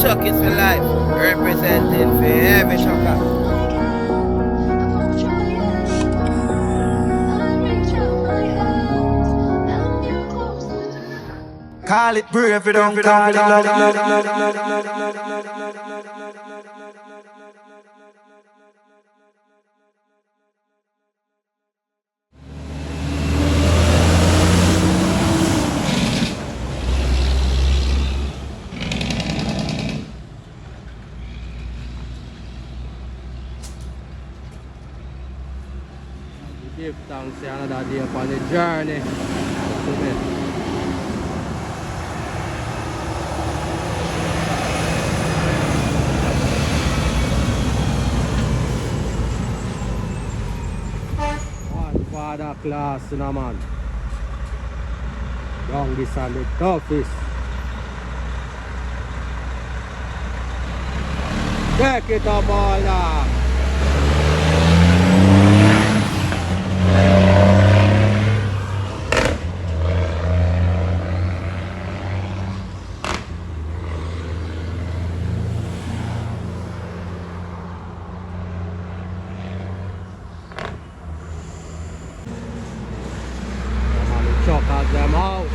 Chuck is for life, representing for every shocker. Call it brave, you don't call it love. Give thanks to another day upon the journey. One father class, you know, man. Youngest and the toughest. Take it up all now. Chuckers them out.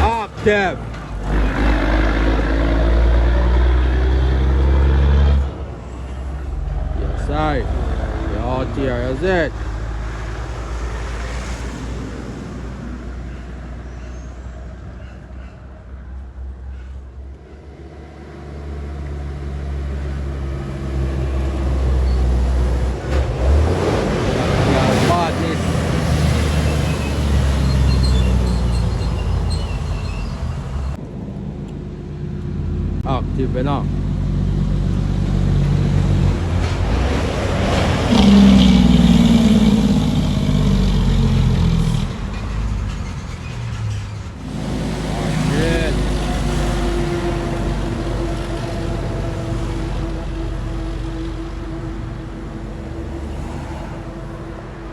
Active. Side, you're out here, is it? Active enough.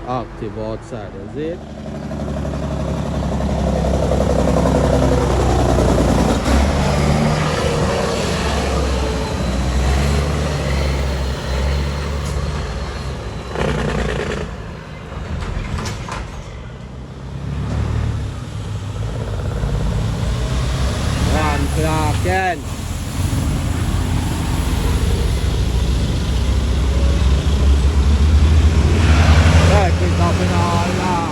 Active outside, is it? One clock in. Take it up in all now.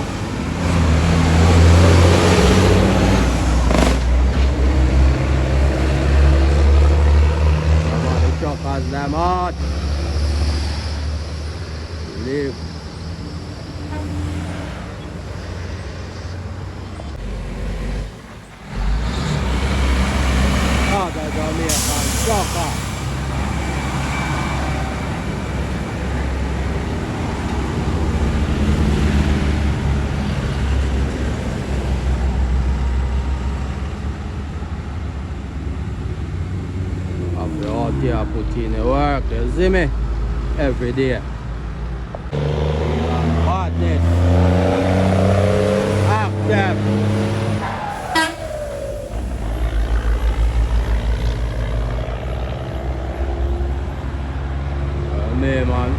Somebody chuckers them out. Leave. Oh, there's a Jamaican chucker. Out here put in the work, you see me? Every day. Hardness. Active. Me man.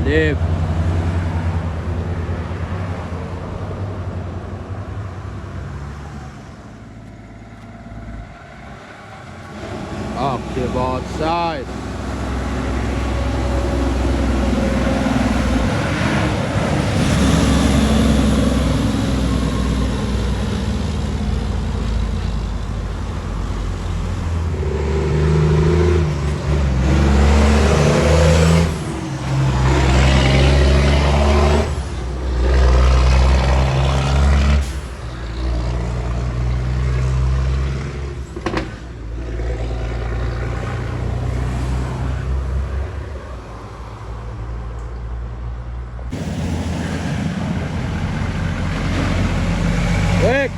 Live. Active outside.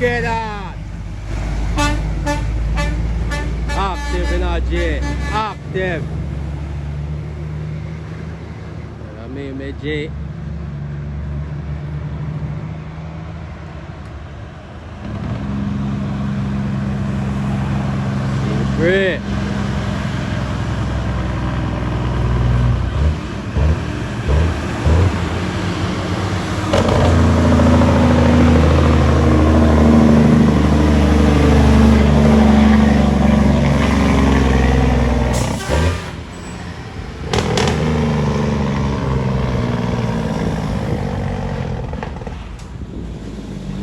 get that. Active in our J. Active. I mean, me J. Great.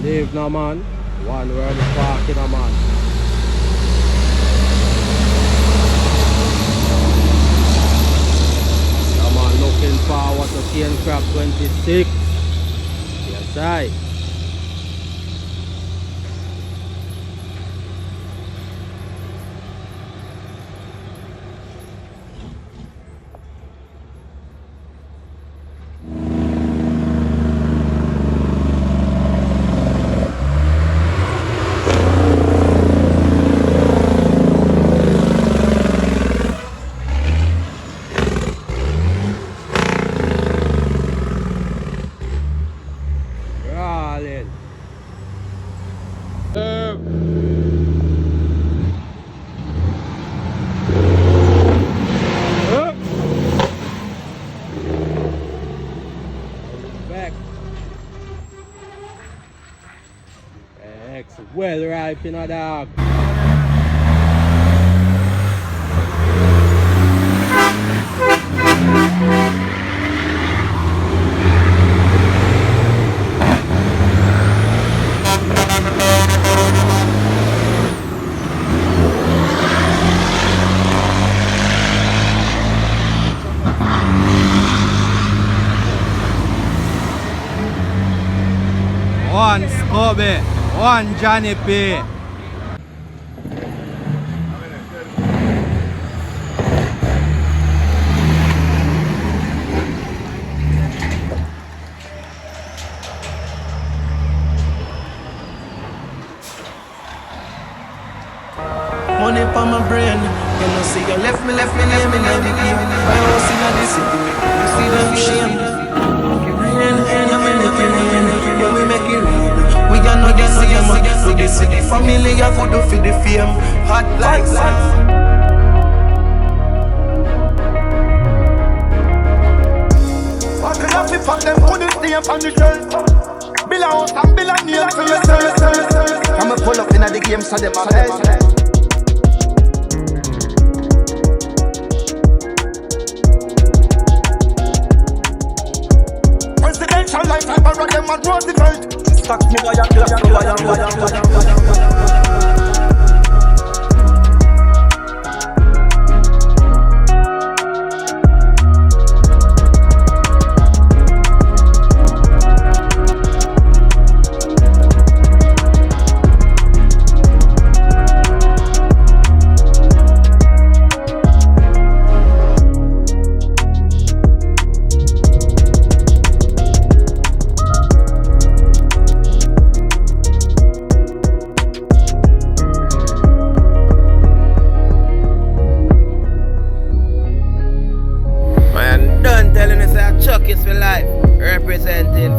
Leave no man. One word of parking a man. Come on, looking forward to Cane Crab 26. Yes, I. Rolling. Back. X well ripe in a dog. One Scobie, one Johnny P. Money on my brain. You know, see you left me, leave me, leave me. My house in the city. You see them shame. Rain, I'm in the rain. Yeah, we make it rain. We are not the same. We the city family, I could do for the fame. Hot like sun. Fuck it up, if them put it stamp on the shelf. Bill out and bill a name for yourself. Come and pull up in the game so them a best. Presidential life, I borrow them and Roosevelt. Stack me by a glass, Man, done telling us that Chuck is for life. Representing